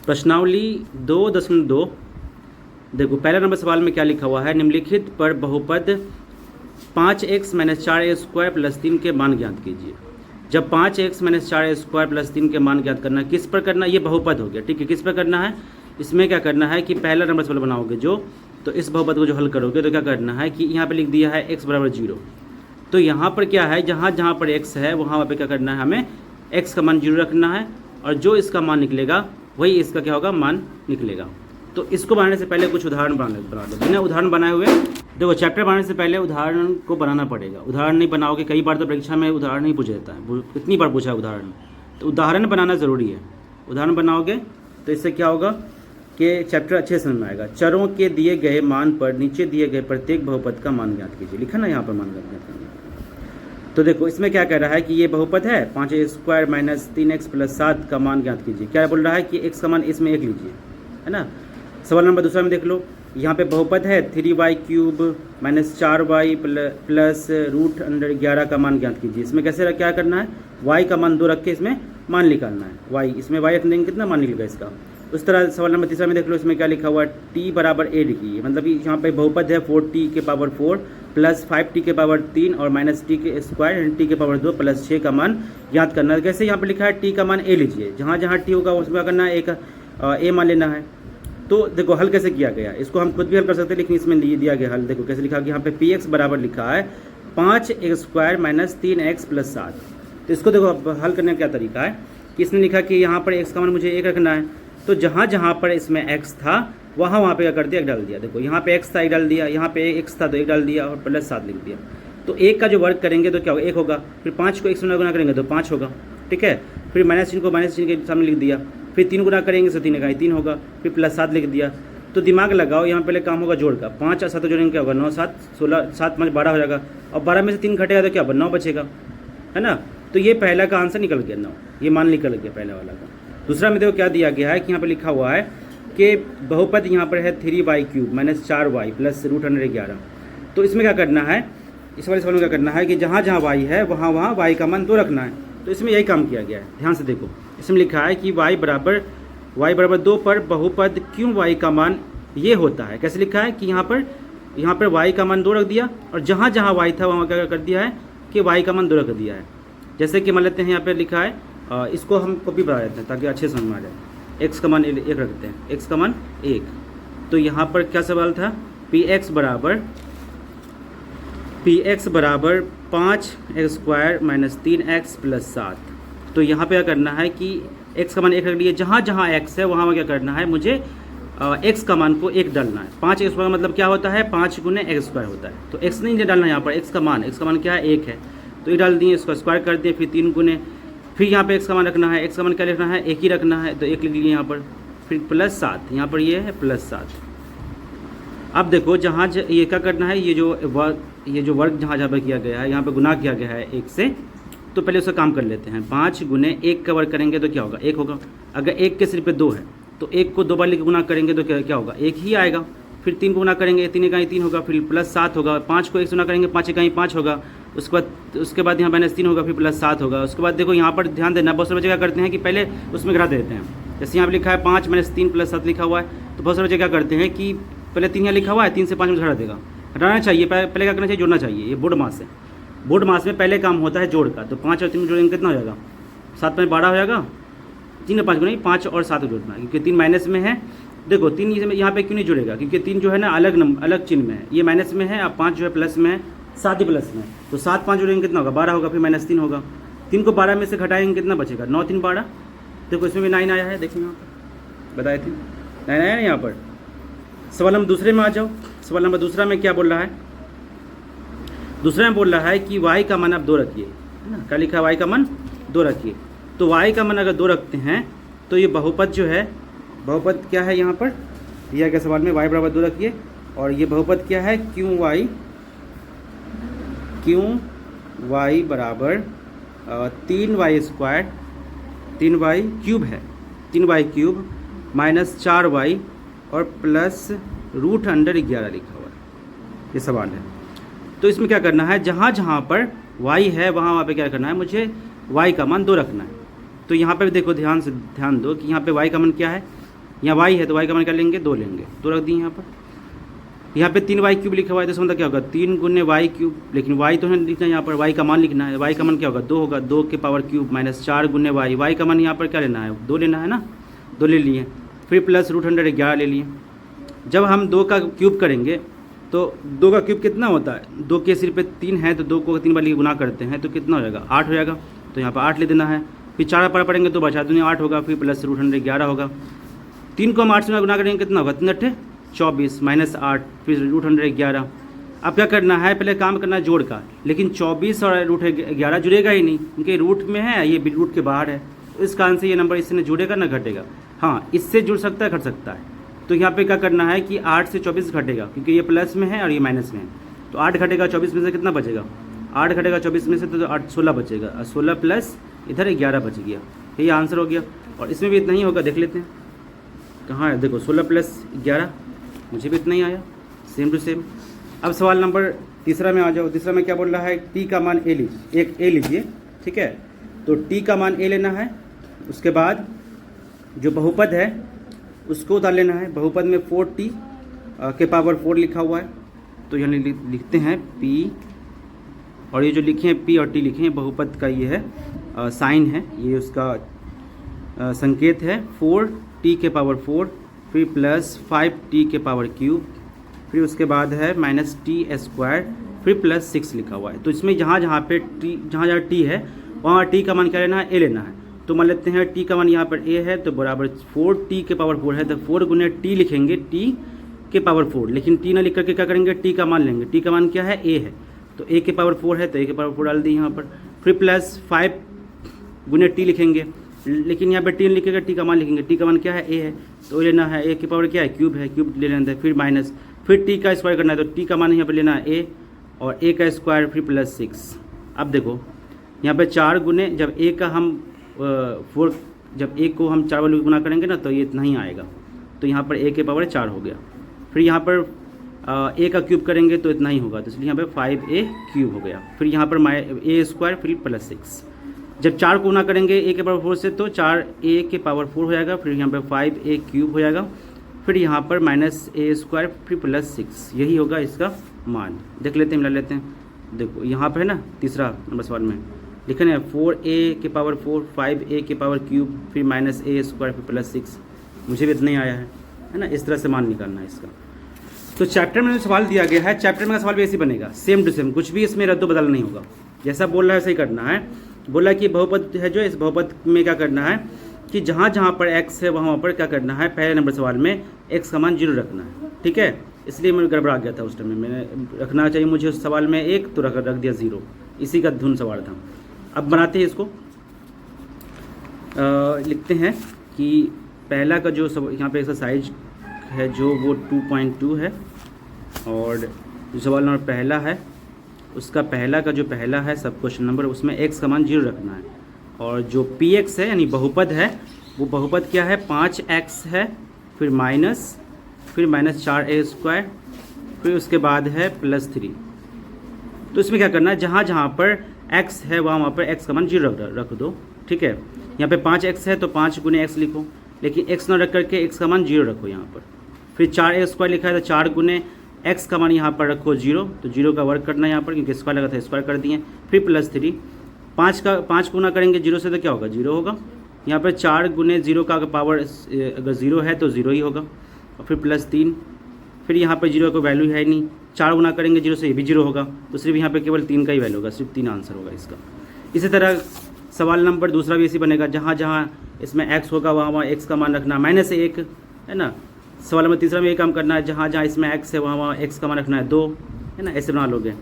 प्रश्नावली 2.2 देखो पहला नंबर सवाल में क्या लिखा हुआ है, निम्नलिखित पर बहुपद 5x - 4a² + 3 के मान ज्ञात कीजिए। जब 5x - 4a² + 3 के मान ज्ञात करना, किस पर करना, ये बहुपद हो गया, ठीक है। किस पर करना है, इसमें क्या करना है कि पहला नंबर सवाल बनाओगे जो, तो इस बहुपद को जो हल करोगे तो क्या करना है कि यहाँ पे लिख दिया है x = 0। तो यहाँ पर क्या है, जहाँ जहाँ पर x है वहाँ पे क्या करना है, हमें x का मान 0 रखना है और जो इसका मान निकलेगा वही इसका क्या होगा, मान निकलेगा। तो इसको बनाने से पहले कुछ उदाहरण बना दो। बिना उदाहरण बनाए हुए देखो, चैप्टर बनाने से पहले उदाहरण को बनाना पड़ेगा। उदाहरण नहीं बनाओगे, कई बार तो परीक्षा में उदाहरण नहीं पूछा जाता है, कितनी बार पूछा है उदाहरण, तो उदाहरण बनाना ज़रूरी है। उदाहरण बनाओगे तो इससे क्या होगा कि चैप्टर अच्छे समझ में आएगा। चरों के दिए गए मान पर नीचे दिए गए प्रत्येक बहुपद का मान ज्ञात कीजिए। लिखा ना यहाँ पर मान ज्ञात करना। तो देखो इसमें क्या कह रहा है कि ये बहुपद है 5a² - 3x + 7 का मान ज्ञात कीजिए। क्या बोल रहा है कि x का मान इसमें 1 लीजिए, है ना। सवाल नंबर दूसरा में देख लो, यहाँ पे बहुपद है 3y³ - 4y + √11 का मान ज्ञात कीजिए। इसमें कैसे क्या करना है, y का मान 2 रख के इसमें मान निकालना है। y इसमें y रख देंगे, कितना मान निकलेगा इसका। उस तरह सवाल नंबर तीसरा में देख लो, इसमें क्या लिखा हुआ है, t = a लिखिए। मतलब यहाँ पे बहुपद है 4t⁴ + 5t⁴ और -t² t⁴ + 6 का मान याद करना है। कैसे यहाँ पे लिखा है, t का मान a लीजिए, जहाँ जहाँ t होगा उसमें क्या करना है, एक a मान लेना है। तो देखो हल कैसे किया गया, इसको हम खुद भी हल कर सकते हैं, लेकिन इसमें दिया गया हल देखो कैसे लिखा, कि यहाँ पे px बराबर लिखा है 5x² - 3x + 7। तो इसको देखो हल करने का क्या तरीका है कि इसने लिखा कि यहाँ पर x का मान मुझे 1 रखना है, तो जहाँ जहाँ पर इसमें x था वहाँ पे क्या कर दिया, 1 डाल दिया। देखो यहाँ पे x था 1 डाल दिया, यहाँ पे x था तो 1 डाल दिया और +7 लिख दिया। तो 1 का जो वर्ग करेंगे तो क्या होगा, 1 होगा। फिर 5 को 1 से गुना करेंगे तो 5 होगा, ठीक है। फिर माइनस चिन्ह को माइनस चिन्ह के सामने लिख दिया। फिर 3 गुना करेंगे तो 3 का 3 होगा। फिर +7 लिख दिया। तो दिमाग लगाओ, यहाँ पहले काम होगा जोड़ का, 5 और 7 जोड़ेंगे क्या होगा, 9 7 16 7 5 12 हो जाएगा। और 12 में से 3 घटेगा तो क्या होगा, 9 बचेगा, है ना। तो ये पहला का आंसर निकल गया 9, ये मान निकल गया पहले वाला का। दूसरा में देखो क्या दिया गया है कि यहाँ पर लिखा हुआ है कि बहुपद यहाँ पर है 3y³ - 4y + √11। तो इसमें क्या करना है, इस वाले सवाल में क्या करना है कि जहाँ जहाँ y है वहाँ वहाँ y का मान 2 रखना है। तो इसमें यही काम किया गया है, ध्यान से देखो। इसमें लिखा है कि y = 2 पर बहुपद क्यों y का मान ये होता है। कैसे लिखा है कि यहाँ पर y का मान 2 रख दिया और जहाँ जहाँ y था वहाँ क्या कर दिया है कि y का मान 2 रख दिया है। जैसे कि मान लेते हैं यहाँ पर लिखा है, इसको हम कॉपी बना देते हैं ताकि अच्छे समझ में आ जाए। x का मान 1 रखते हैं, x का मान 1। तो यहाँ पर क्या सवाल था, px बराबर 5x² - 3x + 7। तो यहाँ पे क्या करना है कि x का मान 1 रख लिया, जहाँ जहाँ x है वहाँ क्या करना है, मुझे x का मान को 1 डालना है। 5x² का मतलब क्या होता है, 5 × x² होता है। तो x नहीं डालना है यहाँ पर, x का मान क्या है, 1 है। तो ये डाल दिए, इसको स्क्वायर कर दिए, फिर 3 गुने, फिर यहाँ पे x का मान रखना है। x का मान क्या लिखना है, 1 ही रखना है, तो 1 लिख लिए यहाँ पर। फिर +7, यहाँ पर ये है +7। अब देखो जहाँ ये क्या करना है, ये जो वर्ग जहाँ जहाँ पर किया गया है, यहाँ पे गुना किया गया है 1 से। तो पहले उसका काम कर लेते हैं। 5 × 1 का वर्ग करेंगे तो क्या होगा, 1 होगा। अगर 1 के सिर पे 2 है तो 1 को 2 बार लिख गुना करेंगे तो क्या होगा, 1 ही आएगा। फिर 3 को गुना करेंगे, 3 × 3 होगा, फिर +7 होगा। 5 को 1 से गुना करेंगे, 5 × 5 होगा। उसके बाद यहाँ -3 होगा, फिर +7 होगा। उसके बाद देखो यहाँ पर ध्यान देना, बहुत सारे बच्चे क्या करते हैं कि पहले उसमें घटा देते हैं। जैसे यहाँ पर लिखा है 5 - 3 + 7 लिखा हुआ है, तो बहुत सारे बच्चे क्या करते हैं कि पहले 3 यहाँ लिखा हुआ है, 3 से 5 में घटा देगा। हटाना चाहिए, पहले क्या करना चाहिए, जोड़ना चाहिए। ये बोर्ड मास है, बोर्ड मास में पहले काम होता है जोड़ का। तो 5 और 3 जोड़ेंगे कितना हो जाएगा, 7 में 12 हो जाएगा। 3 और 5 को नहीं, 5 और 7 को जोड़ना है, क्योंकि 3 माइनस में है। देखो 3 यहाँ पे क्यों नहीं जुड़ेगा, क्योंकि 3 जो है ना अलग चिन्ह में है, ये माइनस में है। अब 5 जो है प्लस में है, 7 ही प्लस में है। तो 7 5 जोड़ेंगे कितना होगा, 12 होगा। फिर -3 होगा। 3 को 12 में से घटाएंगे कितना बचेगा, 9 3 12। देखो इसमें भी 9 आया है, देखिए यहाँ पर बताए थे 9 आया है यहाँ पर। सवाल नंबर दूसरे में आ जाओ। सवाल नंबर दूसरा में क्या बोल रहा है, दूसरे में बोल रहा है कि y का मान आप 2 रखिए, है ना। क्या लिखा है, y का मान 2 रखिए। तो y का मान अगर 2 रखते हैं तो ये बहुपद जो है, बहुपद क्या है यहाँ पर दिया गया सवाल में, y = 2 रखिए। और ये बहुपद क्या है, क्यों y बराबर 3y² 3y³ है, 3y³ - 4y और +√11 लिखा हुआ है, ये सवाल है। तो इसमें क्या करना है, जहाँ जहाँ पर y है वहाँ पे क्या करना है, मुझे y का मान 2 रखना है। तो यहाँ पे देखो ध्यान दो कि यहाँ पे y का मान क्या है, यहाँ वाई है तो वाई का मान क्या लेंगे, 2 लेंगे, 2 रख दिए यहाँ पर। यहाँ पे 3y³ लिखा हुआ है तो इसका मतलब क्या होगा 3 गुने y³, लेकिन y तो है लिखना है, यहाँ पर y का मान लिखना है। y का मान क्या होगा 2 होगा, 2 के पावर क्यूब माइनस 4 गुने y का मान यहाँ पर क्या लेना है 2 लेना है ना, 2 ले लिए। फिर प्लस √111 ले लिए। जब हम 2 का क्यूब करेंगे तो 2 का क्यूब कितना होता है, 2 के सिर पे 3 है तो 2 को 3 बार लेके गुना करते हैं तो कितना हो जाएगा 8 हो जाएगा, तो यहाँ पर 8 ले देना है। फिर 4 पर पढ़ेंगे तो बचा दूनी 8 होगा, फिर प्लस √111 होगा। 3 को हम 8 से गुना करेंगे कितना होगा 3 24 माइनस 8 फिर √111। अब क्या करना है, पहले काम करना है जोड़ का, लेकिन 24 और √11 जुड़ेगा ही नहीं क्योंकि रूट में है, ये रूट के बाहर है, तो इस कारण से ये नंबर इससे न जुड़ेगा ना घटेगा। हाँ, इससे जुड़ सकता है, घट सकता है। तो यहाँ पे क्या करना है कि 8 से 24 घटेगा क्योंकि ये प्लस में है और ये माइनस में है, तो 8 घटेगा 24 में से कितना बचेगा, 8 घटेगा 24 में से तो 8 16 बचेगा, और 16 प्लस इधर 11 बच गया, ये आंसर हो गया। और इसमें भी इतना ही होगा, देख लेते हैं कहाँ है, देखो 16 प्लस 11, मुझे भी इतना ही आया, सेम टू सेम। अब सवाल नंबर तीसरा में आ जाओ। तीसरा में क्या बोल रहा है, टी का मान ए लीजिए, एक ए लीजिए, ठीक है। तो टी का मान ए लेना है, उसके बाद जो बहुपद है उसको उतार लेना है। बहुपद में 4t के पावर 4 लिखा हुआ है, तो यानी लिखते हैं p, और ये जो लिखे हैं p और t लिखे हैं, बहुपद का ये है साइन है, ये उसका संकेत है। 4t के पावर 4 फिर प्लस 5t के पावर क्यूब, फिर उसके बाद है माइनस t², फिर प्लस 6 लिखा हुआ है। तो इसमें जहाँ जहाँ पे जहाँ t है वहाँ t का मान क्या लेना है, a लेना है। तो मान लेते हैं t का मान यहाँ पर a है तो बराबर 4t के पावर 4 है, तो 4 गुने t लिखेंगे, t के पावर 4, लेकिन t ना लिख करके क्या करेंगे, t का मान लेंगे। t का मान क्या है, a है, तो a के पावर 4 है तो a के पावर 4 डाल दी यहाँ पर। फिर प्लस 5 गुने t लिखेंगे, लेकिन यहाँ पर t लिखेगा, t का मान लिखेंगे, t का मान क्या है, a है, तो लेना है a के पावर क्या है, क्यूब है, क्यूब ले लेना है। फिर माइनस, फिर t का स्क्वायर करना है, तो t का मान यहाँ पर लेना है a, और a का स्क्वायर फिर प्लस 6। अब देखो यहाँ पे 4 गुने, जब a का हम 4, जब a को हम 4 वाले गुना करेंगे ना तो ये इतना ही आएगा, तो यहाँ पर a के पावर 4 हो गया। फिर यहाँ पर a का क्यूब करेंगे तो इतना ही होगा, तो इसलिए यहाँ पे 5a क्यूब हो गया। फिर यहाँ पर a² फिर प्लस 6, जब 4 को गुना करेंगे a के पावर 4 से तो 4a के पावर 4 हो जाएगा, फिर यहाँ पर 5a क्यूब हो जाएगा, फिर यहाँ पर माइनस a² फिर प्लस 6, यही होगा इसका मान। देख लेते हैं, मिला लेते हैं। देखो यहाँ पर है ना, तीसरा नंबर सवाल में लिखना है 4a के पावर 4 5a के पावर क्यूब फिर माइनस a² फिर प्लस 6, मुझे भी इतना ही आया है ना। इस तरह से मान निकालना है इसका। तो चैप्टर में जो सवाल दिया गया है, चैप्टर में सवाल भी ऐसे बनेगा, सेम टू सेम, कुछ भी इसमें रद्द बदल नहीं होगा, जैसा बोल रहा है वैसे ही करना है। बोला कि बहुपद है जो, इस बहुपद में क्या करना है कि जहाँ जहाँ पर x है वहाँ पर क्या करना है, पहले नंबर सवाल में x का मान 0 रखना है, ठीक है। इसलिए मैं गड़बड़ा गया था उस टाइम में, मैंने रखना चाहिए मुझे उस सवाल में 1 तो रख दिया 0, इसी का धुन सवाल था। अब बनाते हैं इसको, लिखते हैं कि पहला का जो यहाँ पे एक्सरसाइज है जो वो 2.2 है, और जो सवाल नंबर पहला है उसका पहला का जो पहला है सब क्वेश्चन नंबर, उसमें x का मान 0 रखना है। और जो px है यानी बहुपद है, वो बहुपद क्या है, 5x है, फिर माइनस 4a², फिर उसके बाद है प्लस 3। तो इसमें क्या करना है, जहाँ जहाँ पर x है वहाँ पर x का मान 0 रख दो, ठीक है। यहाँ पे 5x है तो 5 गुने x लिखो, लेकिन x ना रख करके x का मान 0 रखो यहाँ पर। फिर 4a² लिखा है तो 4 गुने x का मान यहाँ पर रखो 0, तो 0 का वर्क करना है यहाँ पर क्योंकि स्क्वायर लगा था, स्क्वायर कर दिए। फिर प्लस 3, 5 गुना करेंगे 0 से तो क्या होगा, 0 होगा। यहाँ पर 4 गुने 0 का पावर अगर 0 है तो 0 ही होगा, और फिर प्लस 3, फिर यहाँ पर 0 का वैल्यू है नहीं, 4 गुना करेंगे 0 से, ये भी 0 होगा, तो सिर्फ यहाँ पे केवल 3 का ही वैल्यू होगा, सिर्फ 3 आंसर होगा इसका। इसी तरह सवाल नंबर दूसरा भी ऐसी बनेगा, जहाँ जहाँ इसमें x होगा वहाँ x का मान रखना -1 है ना। सवाल नंबर तीसरा में ये काम करना है, जहाँ जहाँ इसमें x है वहाँ x का मान रखना है 2 है ना, ऐसे बना लोगे।